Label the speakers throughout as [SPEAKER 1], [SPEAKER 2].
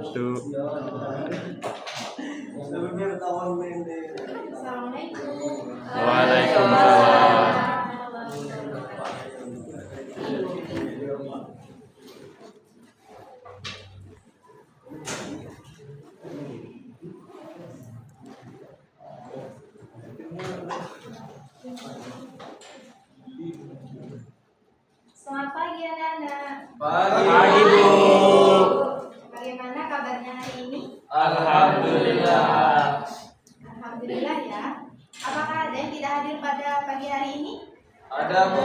[SPEAKER 1] wabarakatuh.
[SPEAKER 2] Assalamualaikum.
[SPEAKER 1] Waalaikumsalam.
[SPEAKER 2] Selamat pagi anak-anak.
[SPEAKER 1] Pagi, Bu.
[SPEAKER 2] Bagaimana kabarnya hari ini?
[SPEAKER 1] Alhamdulillah.
[SPEAKER 2] Alhamdulillah ya. Apakah ada yang tidak hadir pada pagi hari ini?
[SPEAKER 1] Ada, Bu.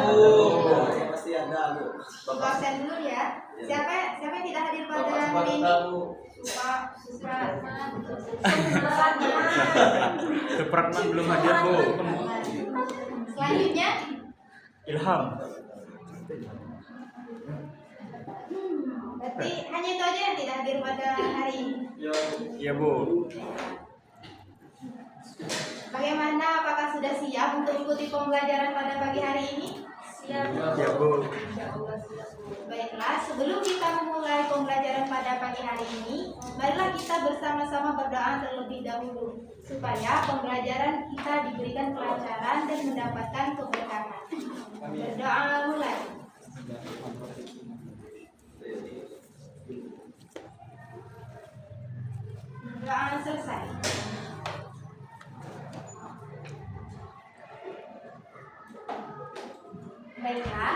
[SPEAKER 3] Pasti ada, Bu.
[SPEAKER 2] Buka absen dulu ya. Siapa yang tidak hadir pada hari ini? Pak Supratman.
[SPEAKER 1] Supratman belum hadir, Bu.
[SPEAKER 2] Selanjutnya,
[SPEAKER 1] Ilham.
[SPEAKER 2] berarti hanya itu aja yang tidak hadir pada hari ini.
[SPEAKER 1] Iya, Bu.
[SPEAKER 2] Bagaimana? Apakah sudah siap untuk ikuti pembelajaran pada pagi hari ini? Siap.
[SPEAKER 1] Iya, Bu.
[SPEAKER 2] Baiklah, sebelum kita memulai pembelajaran pada pagi hari ini, marilah kita bersama-sama berdoa terlebih dahulu supaya pembelajaran kita diberikan kelancaran dan mendapatkan keberkahan. Berdoa mulai. Doa selesai. Baiklah,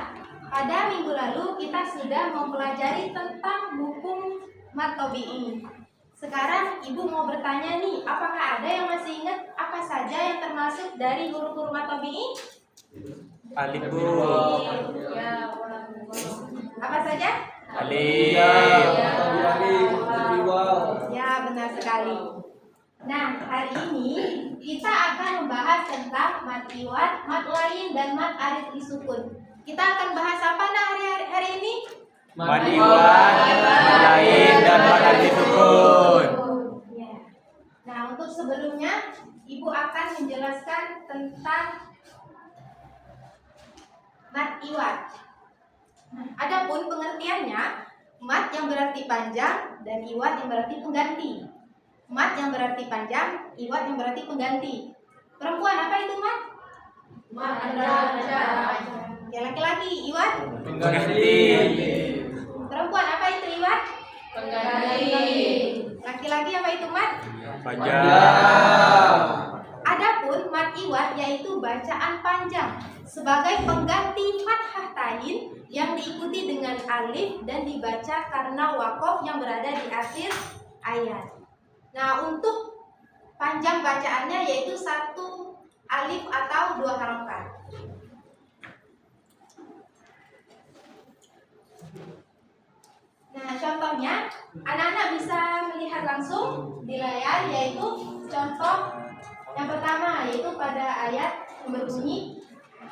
[SPEAKER 2] pada minggu lalu kita sudah mempelajari tentang hukum mat tabi'i. Sekarang Ibu mau bertanya nih, apakah ada yang masih ingat apa saja yang termasuk dari huruf-huruf mat tabi'i?
[SPEAKER 1] Alif, Bu.
[SPEAKER 2] Ya, apa saja?
[SPEAKER 1] Alif.
[SPEAKER 2] Ya, benar sekali. Nah, hari ini kita akan membahas tentang mat iwad, mat lain, dan mat alif disukun. Kita akan bahas apa nah hari ini?
[SPEAKER 1] Mad iwad, mad lain, dan mad alif disukun.
[SPEAKER 2] Ya. Nah, untuk sebelumnya Ibu akan menjelaskan tentang mat iwad. Nah, adapun pengertiannya, mat yang berarti panjang dan iwad yang berarti pengganti. Mat yang berarti panjang, iwad yang berarti pengganti. Perempuan apa itu mat? Mat adalah panjang. Ya, laki-laki iwad?
[SPEAKER 1] Pengganti.
[SPEAKER 2] Perempuan apa itu iwad?
[SPEAKER 4] Pengganti.
[SPEAKER 2] Laki-laki apa itu mat?
[SPEAKER 1] Panjang.
[SPEAKER 2] Adapun mat iwad yaitu bacaan panjang sebagai pengganti fathah tain yang diikuti dengan alif dan dibaca karena wakof yang berada di akhir ayat. Nah, untuk panjang bacaannya yaitu 1 alif atau 2 harokat. Nah, contohnya anak-anak bisa melihat langsung di layar, yaitu contoh yang pertama yaitu pada ayat yang berbunyi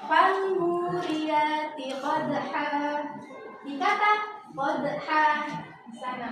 [SPEAKER 2] Falmuriyati qadha. Di kata qadha di sana.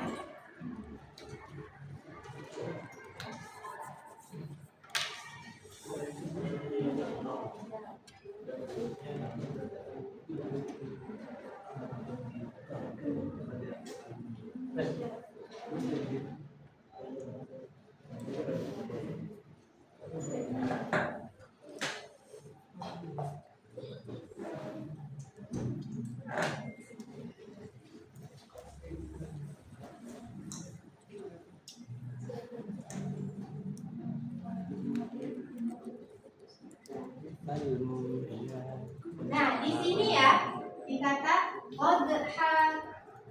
[SPEAKER 2] Nah, di sini ya dikata qadha,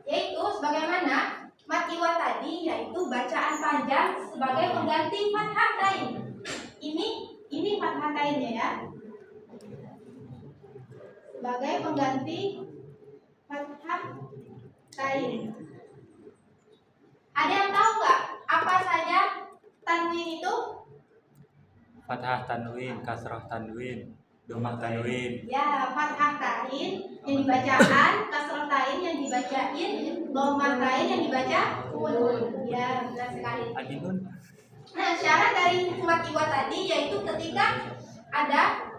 [SPEAKER 2] yaitu sebagaimana mat iwad tadi, yaitu bacaan panjang sebagai pengganti fathah tain. Ini fathah tainnya ya. Sebagai pengganti fathah tain. Ada yang tahu nggak apa saja tanwin itu?
[SPEAKER 1] Fathah tanwin, kasrah tanwin, domah tanwin.
[SPEAKER 2] Ya, fathah tain yang dibacaan, kasrah tain yang dibacain, domah tain yang dibaca nun. Ya, benar sekali.
[SPEAKER 1] Adinun.
[SPEAKER 2] Nah, syarat dari mat iwad tadi yaitu ketika ada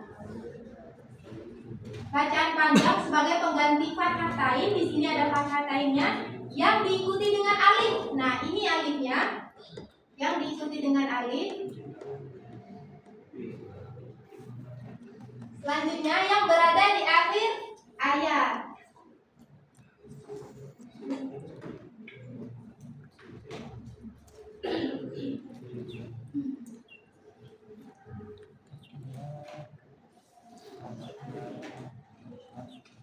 [SPEAKER 2] bacaan panjang sebagai pengganti fathah tain, di sini ada fathah tainnya, yang diikuti dengan alif. Nah, ini alifnya yang diikuti dengan alif. Selanjutnya yang berada di akhir ayat.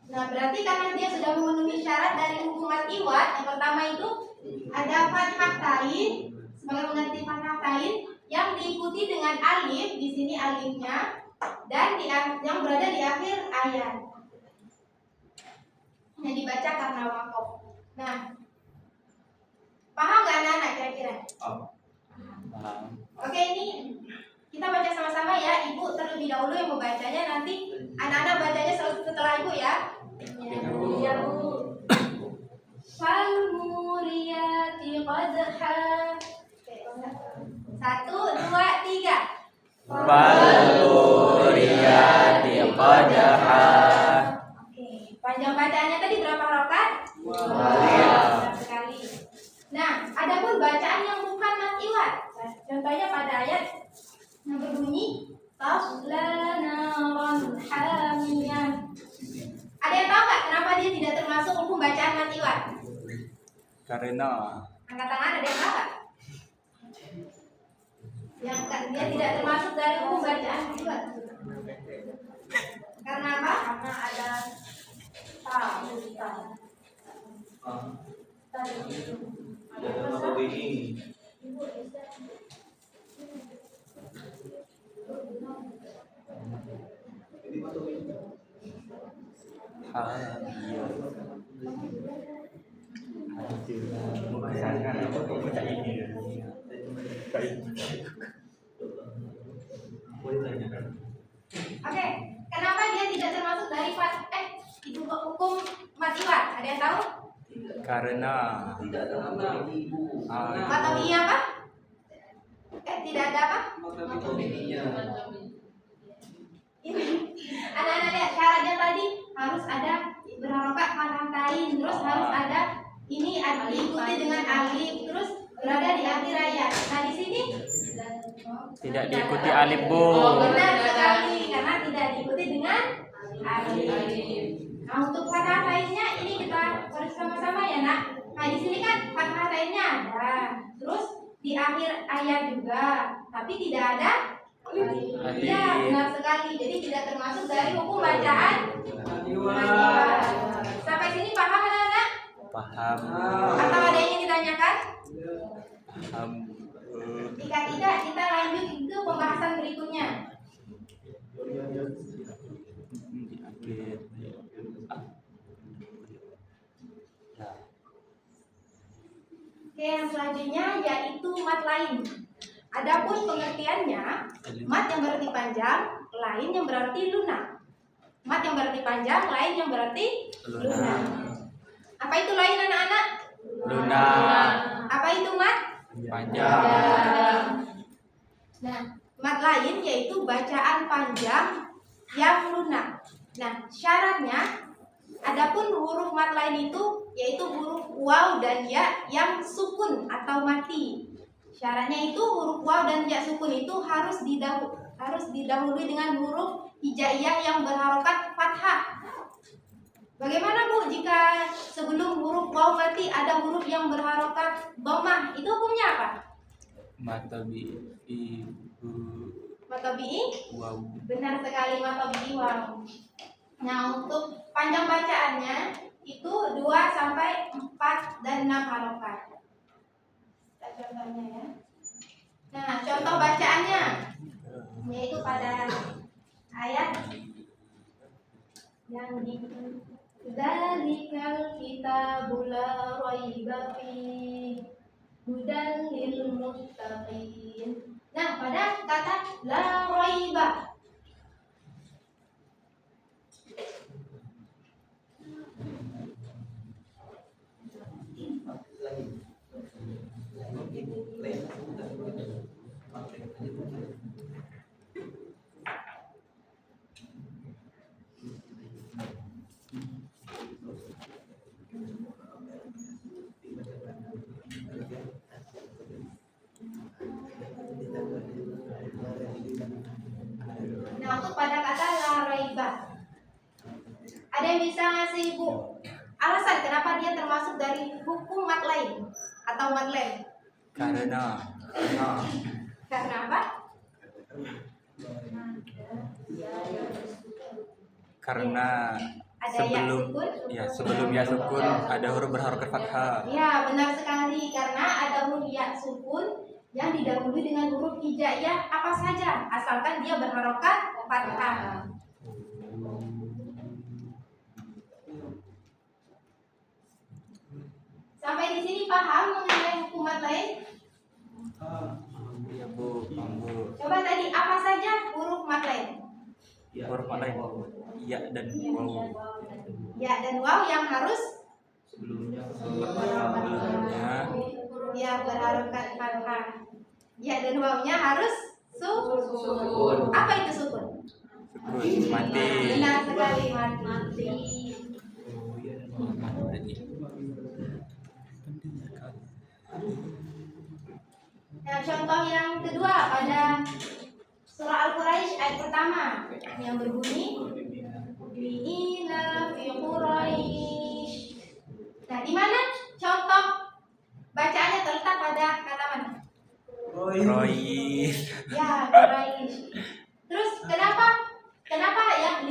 [SPEAKER 2] Nah, berarti karena dia sudah memenuhi syarat dari hukum mad iwad, yang pertama itu ada fathah tain sebagai pengganti fathah tain yang diikuti dengan alif, di sini alifnya, dan yang berada di akhir ayat. Yang dibaca karena wakof. Nah, paham nggak anak-anak kira-kira?
[SPEAKER 1] Paham.
[SPEAKER 2] Oke, ini kita baca sama-sama ya. Ibu terlebih dahulu yang membacanya, nanti anak-anak bacanya setelah ibu ya. Ya, Bu. Fal muriyati qadha. Satu, dua, tiga.
[SPEAKER 1] Faluriyati qadaha.
[SPEAKER 2] Oke, panjang bacaannya tadi berapa harokat?
[SPEAKER 1] Dua.
[SPEAKER 2] Sekali. Nah, adapun bacaan yang bukan mad iwad. Contohnya pada ayat yang berbunyi tasla naran hamiyah. Ada yang tahu nggak kenapa dia tidak termasuk hukum bacaan mad iwad?
[SPEAKER 1] Karena
[SPEAKER 2] Angkat tangan, ada yang tahu nggak? Yang dia tidak termasuk dari hukum bacaan mad iwad. Karena apa? Karena ada Oke, kenapa dia tidak termasuk dari itu hukum mad iwad? Ada yang tahu?
[SPEAKER 1] karena
[SPEAKER 2] Atau iya apa? Tidak ada apa? Ini anak-anak lihat syaratnya tadi harus ada berharokat fathah tain, terus harus ada ini diikuti dengan alif, terus berada di akhir ayat. Nah, di sini
[SPEAKER 1] tidak diikuti alif, Bu.
[SPEAKER 2] benar sekali karena tidak diikuti dengan alif. Nah, untuk fathah tainnya ini kita harus sama-sama ya, Nak. Nah, di sini kan fathah tainnya ada, terus di akhir ayat juga, tapi tidak ada alif. Ya, benar sekali. Jadi tidak termasuk dari hukum bacaan mad iwad. Sampai sini paham anak-anak?
[SPEAKER 1] Paham.
[SPEAKER 2] Atau ada yang ingin ditanyakan?
[SPEAKER 1] Paham.
[SPEAKER 2] Jika tidak, kita lanjut ke pembahasan berikutnya. Oke, yang selanjutnya yaitu mad lain. Adapun pengertiannya, mad yang berarti panjang, lain yang berarti lunak. Mad yang berarti panjang, lain yang berarti lunak. Apa itu lain anak-anak?
[SPEAKER 1] Lunak.
[SPEAKER 2] Apa itu mad?
[SPEAKER 1] Panjang.
[SPEAKER 2] Nah, mad lain yaitu bacaan panjang yang lunak. Nah, syaratnya adapun huruf mad lain itu yaitu huruf waw dan ya yang sukun atau mati. Syaratnya itu huruf waw dan ya sukun itu harus didahului dengan huruf hijaiyah yang berharokat fathah. Bagaimana, Bu, jika sebelum huruf waw mati ada huruf yang berharokat dhammah? Itu hukumnya apa?
[SPEAKER 1] Matabi ibu
[SPEAKER 2] Matabi'i?
[SPEAKER 1] wow.
[SPEAKER 2] Benar sekali, matabi'i waw. Nah, untuk panjang bacaannya itu 2 sampai 4 dan 6 harokat. Kita contohnya ya. Nah, contoh bacaannya yaitu pada ayat yang di Dzalikal kitabul la raiba fihi hudan lil muttaqin. Nah, pada kata la raiba kasih Ibu alasan kenapa dia termasuk dari hukum mat lain atau mat lain.
[SPEAKER 1] Karena
[SPEAKER 2] Karena apa?
[SPEAKER 1] karena
[SPEAKER 2] Ada ya
[SPEAKER 1] sebelum ya sukun ada huruf berharokat fathah.
[SPEAKER 2] Ya, benar sekali. Karena ada huruf ya sukun yang didahului dengan huruf hijaiyah apa saja, asalkan dia berharokat fathah. Sampai di sini paham mengenai hukum mat lain?
[SPEAKER 1] Iya Bu, paham Bu.
[SPEAKER 2] Coba tadi apa saja huruf mat lain?
[SPEAKER 1] Huruf mat lain ya dan waw.
[SPEAKER 2] Ya dan waw yang harus
[SPEAKER 1] Sebelumnya
[SPEAKER 2] ya berharokat fathah. Ya dan wawnya harus sukun. Apa itu sukun?
[SPEAKER 1] sukun mati.
[SPEAKER 2] Benar sekali, mati. Nah, contoh yang kedua pada surah Al-Quraisy ayat pertama yang berbunyi Li'ila fi Quraisy. Nah, di mana contoh bacaannya terletak pada kata mana?
[SPEAKER 1] Rois.
[SPEAKER 2] Ya, Quraisy. Terus kenapa yang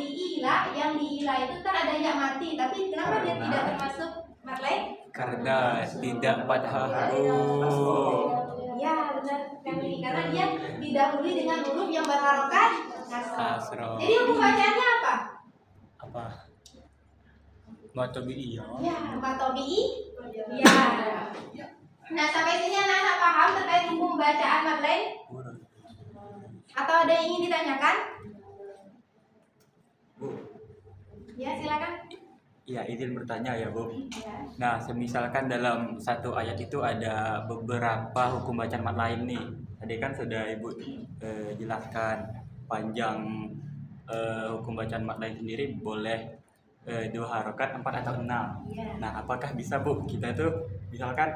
[SPEAKER 2] li'ila itu kan ada ya mati, tapi kenapa dia tidak termasuk mat lain?
[SPEAKER 1] Karena tidak fathah huruf.
[SPEAKER 2] Ya, benar sekali. Karena dia didahului dengan huruf yang berharokat kasrah.
[SPEAKER 1] Kasrah.
[SPEAKER 2] Jadi hukum bacaannya apa?
[SPEAKER 1] Apa? Matobi iya.
[SPEAKER 2] Ya, matobi'i. Ya. Nah, sampai sini anak-anak paham terkait hukum bacaan mat lain? Atau ada yang ingin ditanyakan?
[SPEAKER 1] Bu,
[SPEAKER 2] Ya, silakan.
[SPEAKER 1] ya izin bertanya ya Bu.
[SPEAKER 2] Ya.
[SPEAKER 1] Nah, semisalkan dalam satu ayat itu ada beberapa hukum bacaan mat lain nih. Tadi kan sudah Ibu jelaskan panjang hukum bacaan mat lain sendiri boleh 2 harokat, 4 atau 6.
[SPEAKER 2] Ya.
[SPEAKER 1] Nah, apakah bisa Bu kita tuh misalkan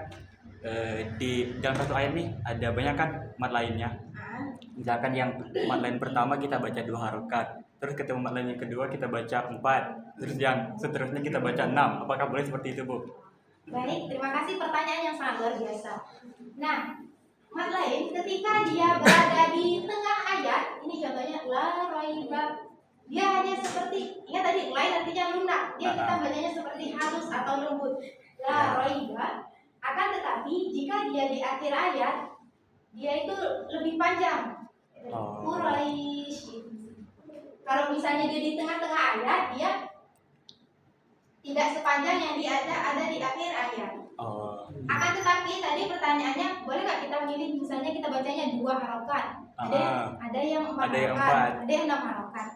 [SPEAKER 1] di dalam satu ayat nih ada banyak kan mat lainnya.
[SPEAKER 2] Ah,
[SPEAKER 1] Misalkan yang mat lain pertama kita baca 2 harokat, terus ketemu mat lain yang kedua kita baca 4, terus yang seterusnya kita baca 6. Apakah boleh seperti itu Bu?
[SPEAKER 2] Baik, terima kasih pertanyaan yang sangat luar biasa. Nah, mat lain ketika dia berada di tengah ayat, ini contohnya la raiba. Dia hanya seperti, ingat tadi lain artinya lunak. Dia kita bacanya seperti halus atau lembut. La raiba. Akan tetapi jika dia di akhir ayat, dia itu lebih panjang.
[SPEAKER 1] Oh.
[SPEAKER 2] Quraisy. Kalau misalnya dia di tengah-tengah ayat, dia tidak sepanjang yang ada di akhir ayat.
[SPEAKER 1] Oh.
[SPEAKER 2] Akan tetapi tadi pertanyaannya, boleh nggak kita milih misalnya kita bacanya 2 harokat, ada yang 4
[SPEAKER 1] Ada yang
[SPEAKER 2] harokat,
[SPEAKER 1] 4.
[SPEAKER 2] ada yang 6 harokat.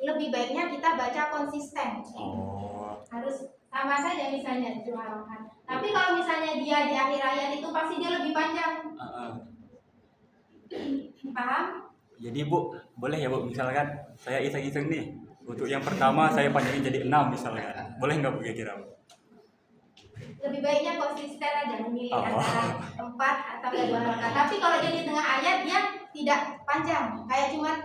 [SPEAKER 2] Lebih baiknya kita baca konsisten.
[SPEAKER 1] Oh.
[SPEAKER 2] Harus sama saja misalnya 2 harokat. Tapi kalau misalnya dia di akhir ayat itu pasti dia lebih panjang. Paham?
[SPEAKER 1] Jadi Bu, boleh ya Bu misalkan saya iseng-iseng nih. Untuk yang pertama saya panjangin jadi 6 misalkan. Boleh nggak Bu kira-kira Bu?
[SPEAKER 2] Lebih baiknya konsisten aja memilih
[SPEAKER 1] Oh.
[SPEAKER 2] antara 4 atau 2 harokat. Tapi kalau dia di tengah ayat dia tidak panjang, kayak cuman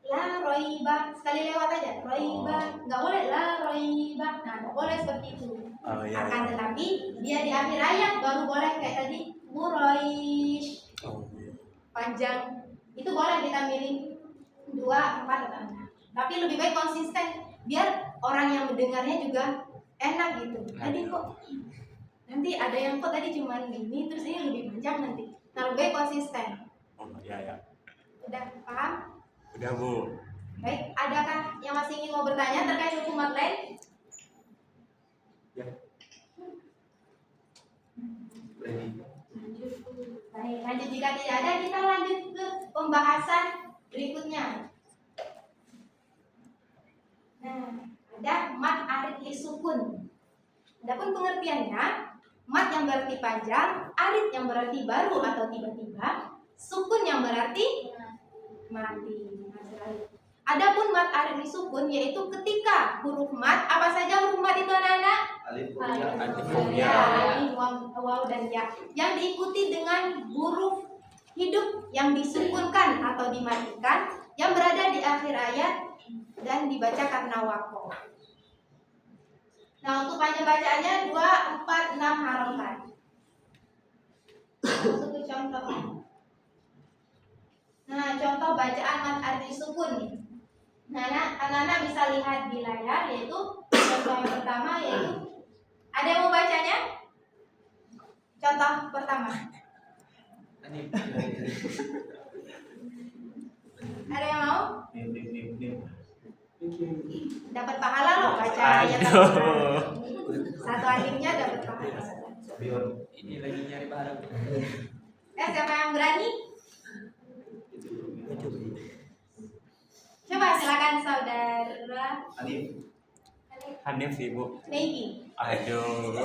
[SPEAKER 2] la roiba sekali lewat aja, roiba nggak boleh la roiba. Nah, nggak boleh seperti itu.
[SPEAKER 1] Oh, iya,
[SPEAKER 2] Akan
[SPEAKER 1] iya.
[SPEAKER 2] tetapi dia di akhir ayat baru boleh kayak tadi Quraisy
[SPEAKER 1] Oh.
[SPEAKER 2] panjang. Itu boleh kita milih 2, 4 atau 6. Tapi lebih baik konsisten biar orang yang mendengarnya juga enak gitu. Tadi kok nanti ada yang kok tadi cuman gini terus ini lebih panjang nanti. Nah, lebih baik konsisten.
[SPEAKER 1] Oh, iya ya.
[SPEAKER 2] Udah paham?
[SPEAKER 1] Udah Bu.
[SPEAKER 2] Baik, adakah yang masih ingin mau bertanya terkait hukum mat lain?
[SPEAKER 1] Ya.
[SPEAKER 2] Baik, lanjut. Jika tidak ada, kita lanjut ke pembahasan berikutnya. Nah, ada mat arid li sukun. Adapun pengertiannya, mat yang berarti panjang, arid yang berarti baru atau tiba-tiba, sukun yang berarti mati. Adapun mat arid li sukun yaitu ketika huruf mat, apa saja huruf mat itu anak-anak?
[SPEAKER 3] Alif
[SPEAKER 2] Ya, alif, waw, dan ya, yang diikuti dengan huruf hidup yang disukunkan atau dimatikan, yang berada di akhir ayat dan dibaca karena wakof. Nah, untuk panjang bacaannya 2, 4, 6 harokat. Masuk ke contoh. Nah, contoh bacaan mad ardi sukun nih. Nah, anak-anak bisa lihat di layar, yaitu contoh yang pertama yaitu, ada yang mau bacanya? Contoh pertama. Ada yang mau? Dapat pahala loh baca ayat Al-Quran. Satu alifnya dapat pahala.
[SPEAKER 1] Ini lagi nyari barang.
[SPEAKER 2] Siapa yang berani? Coba silakan saudara
[SPEAKER 1] Hanif Ibu.
[SPEAKER 2] Navy.
[SPEAKER 1] Aduh.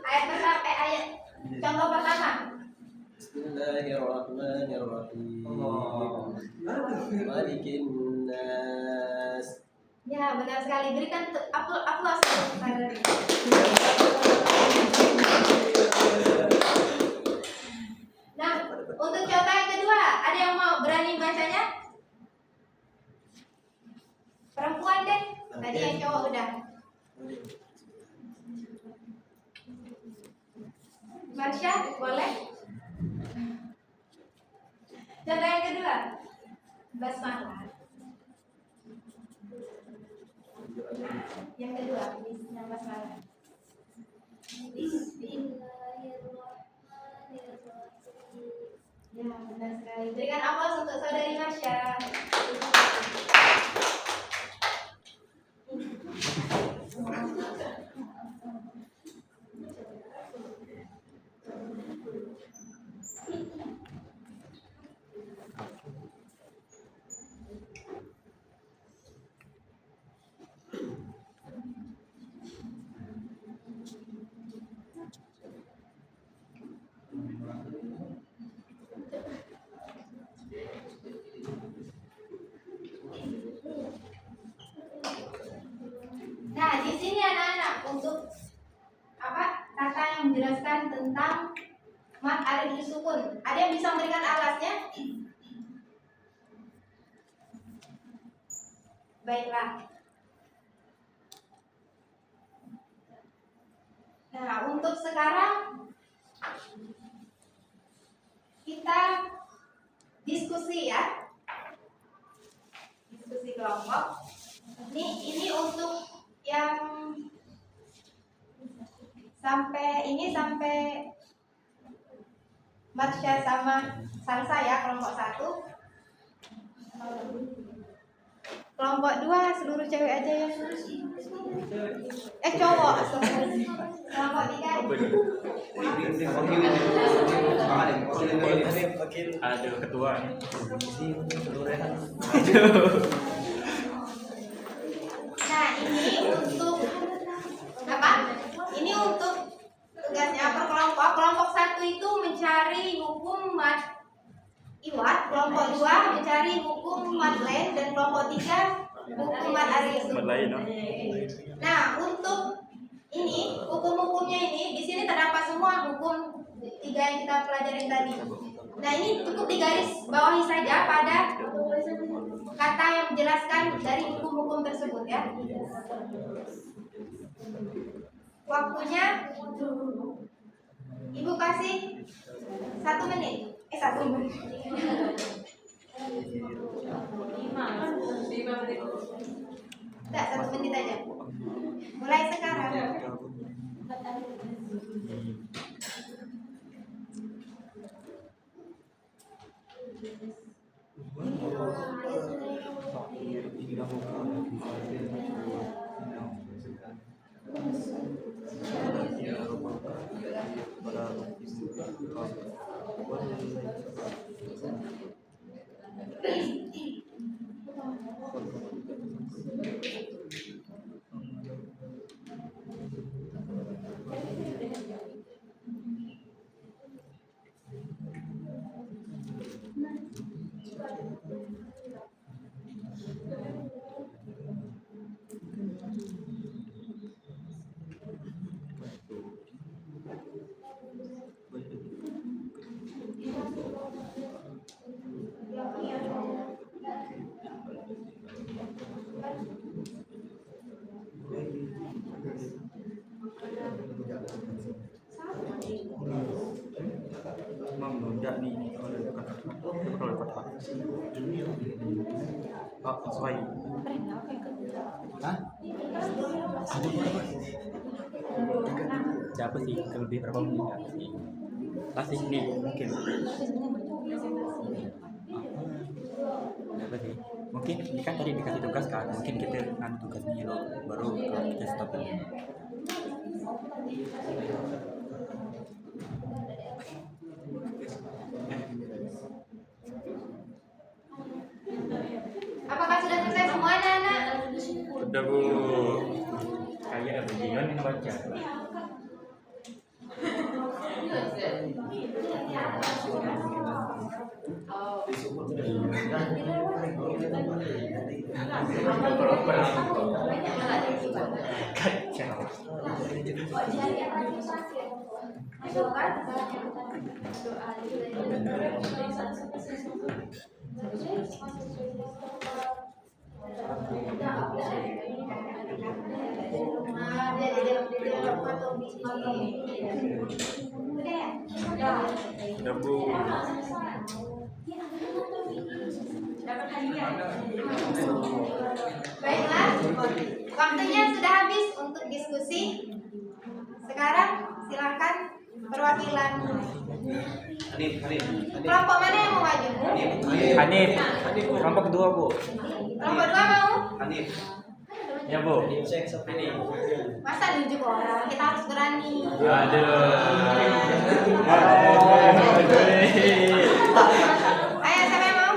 [SPEAKER 2] Ayat pertama, ayat contoh pertama.
[SPEAKER 3] Bismillahirrahmanirrahim. Malikin nas.
[SPEAKER 2] Ya, benar sekali. Berikan aplaus kepada Nah, untuk contoh yang kedua, ada yang mau berani bacanya? Perempuan deh. Tadi yang cowok udah. Marsha, boleh? Contoh yang kedua, basmalah. Yang kedua, yang basmalah. Ya, benar sekali. Berikan aplaus untuk saudari Marsha. Nah, di sini anak-anak untuk kata yang menjelaskan tentang mad ardi sukun. Ada yang bisa memberikan alasnya? Baiklah. Nah, untuk sekarang kita diskusi ya. Diskusi kelompok. Ini untuk yang sampai Marsha sama Salsa ya, kelompok 1. Kelompok 2 seluruh cewek aja ya. Cowok. Kelompok 3.
[SPEAKER 1] Aduh, ketua.
[SPEAKER 2] Nah, ini untuk apa? Ini untuk tugasnya per kelompok. Kelompok 1 itu mencari hukum mad iwat, kelompok 2 mencari hukum mad lain, dan kelompok 3 hukum mad ardi sukun. Nah, untuk ini hukum-hukumnya ini di sini terdapat semua hukum 3 yang kita pelajari tadi. Nah, ini cukup digaris bawahi saja pada kata yang menjelaskan dari hukum-hukum tersebut ya. Waktunya Ibu kasih 1 menit. 1 menit.
[SPEAKER 4] 5 menit.
[SPEAKER 2] Enggak, 1 menit aja. Mulai sekarang.
[SPEAKER 1] Membludak nih kalau kata sesuai.
[SPEAKER 3] Hah?
[SPEAKER 1] Siapa sih lebih berapa menit ya? Pasti nih mungkin. Siapa sih? Mungkin ini kan tadi dikasih tugas kan, mungkin kita kan tugasnya loh, baru kalau kita stop ini.
[SPEAKER 2] Apakah sudah selesai semua anak-anak?
[SPEAKER 1] Udah Bu. Kayak begini nih baca. Kacau. Udah Bu.
[SPEAKER 2] Baiklah, waktunya sudah habis untuk diskusi. Sekarang silakan perwakilan kelompok mana yang mau maju?
[SPEAKER 1] Hanif. Kelompok kedua Bu.
[SPEAKER 2] Kelompok dua mau?
[SPEAKER 1] Ya Bu.
[SPEAKER 2] Masa diujuk orang? Kita harus berani. Ayo, siapa yang mau?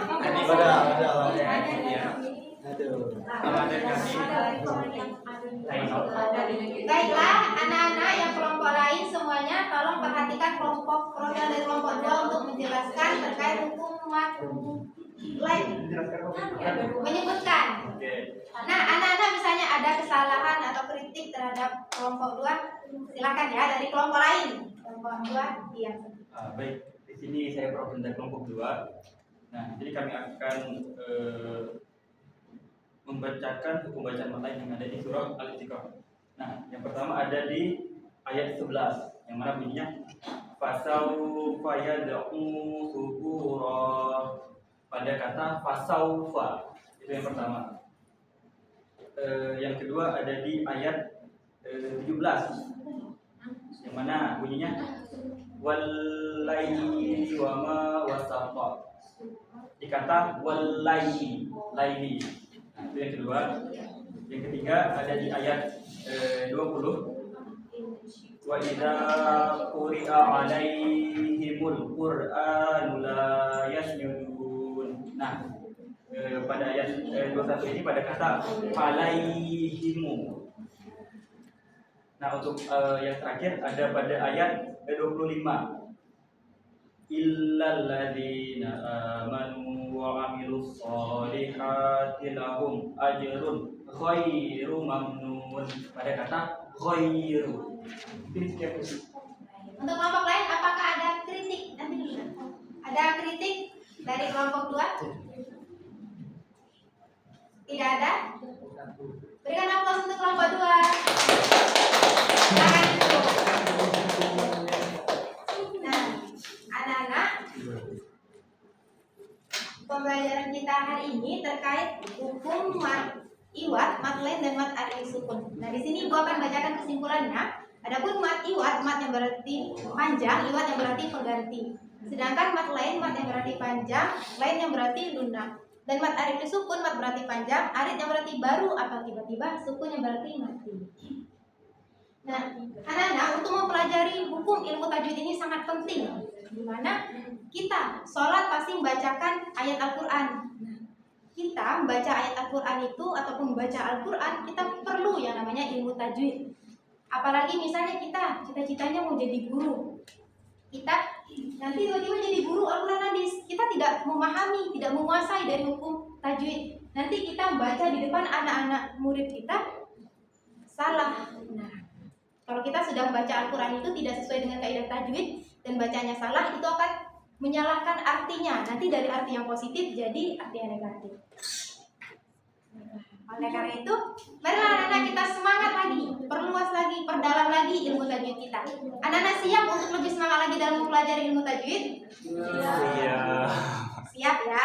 [SPEAKER 2] Baiklah, anak-anak yang kelompok lain semuanya tolong perhatikan kelompok program dari kelompok 2 untuk menjelaskan terkait hukum lain. Menyebutkan. Nah, anak-anak misalnya ada kesalahan atau kritik terhadap kelompok 2, silakan ya dari kelompok lain. Kelompok 2 diam.
[SPEAKER 1] Baik, di sini saya perwakilan dari kelompok 2. Nah, jadi kami akan membacakan hukum bacaan lain yang ada di surah Al-Istiqamah. Nah, yang pertama ada di ayat 11 yang mana bunyinya fasaufa yad'u subura. Pada kata fasaufa itu yang pertama. Yang kedua ada di ayat 17 yang mana bunyinya wallaili wa ma wasaqa. Dikata wallaili, laili. Nah, itu yang kedua. Yang ketiga ada di ayat 20 wa idza quri'a 'alaihimul qur'anu la yasjudun. Nah, pada ayat 21 ini pada kata alaihimu. Nah, untuk yang terakhir ada pada ayat 25 illal ladzina amanu wa amilus solihati lahum ajrun ghairu mamnun. Pada kata ghairu.
[SPEAKER 2] Untuk kelompok lain apakah ada kritik? Nanti dulu. Ada kritik dari kelompok 2? Tidak ada? Berikan aplaus untuk kelompok 2. Silakan duduk. Nah, anak-anak, pembelajaran kita hari ini terkait hukum mat iwat, mat lain dan mat arif sukun. Nah, di sini Ibu akan bacakan kesimpulannya. Adapun mat iwat, mat yang berarti panjang, iwat yang berarti pengganti. Sedangkan mat lain, mat yang berarti panjang, lain yang berarti lunak. Dan mat arif sukun, mat berarti panjang, arid yang berarti baru atau tiba-tiba, sukun yang berarti mati. Nah, anak-anak, untuk mempelajari hukum ilmu tajwid ini sangat penting. Di mana kita sholat pasti membacakan ayat Al-Quran. Kita membaca ayat Al-Quran itu ataupun membaca Al-Quran, kita perlu yang namanya ilmu tajwid. Apalagi misalnya kita cita-citanya mau jadi guru, kita nanti tiba-tiba jadi guru Al-Quran hadis, kita tidak memahami, tidak menguasai dari hukum tajwid. Nanti kita membaca di depan anak-anak murid kita salah. Nah, kalau kita sudah membaca Al-Quran itu tidak sesuai dengan kaidah tajwid dan bacanya salah, itu akan menyalahkan artinya. Nanti dari arti yang positif jadi arti yang negatif. Oleh karena itu, marilah anak-anak kita semangat lagi, perluas lagi, perdalam lagi ilmu tajwid kita. Anak-anak siap untuk lebih semangat lagi dalam mempelajari ilmu tajwid?
[SPEAKER 1] Iya.
[SPEAKER 2] Siap ya?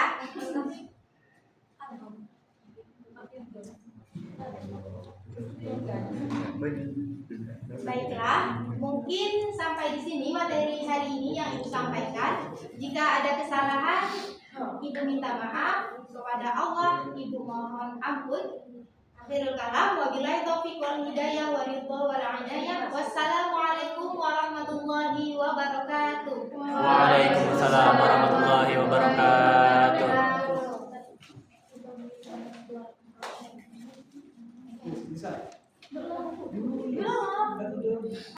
[SPEAKER 2] Baiklah, mungkin sampai di sini materi hari ini yang Ibu sampaikan. Jika ada kesalahan, Ibu minta maaf kepada Allah, Ibu mohon ampun. Akhirul kalam, wabillahi taufiq wal hidayah wa ridha wal inayah. Wassalamualaikum warahmatullahi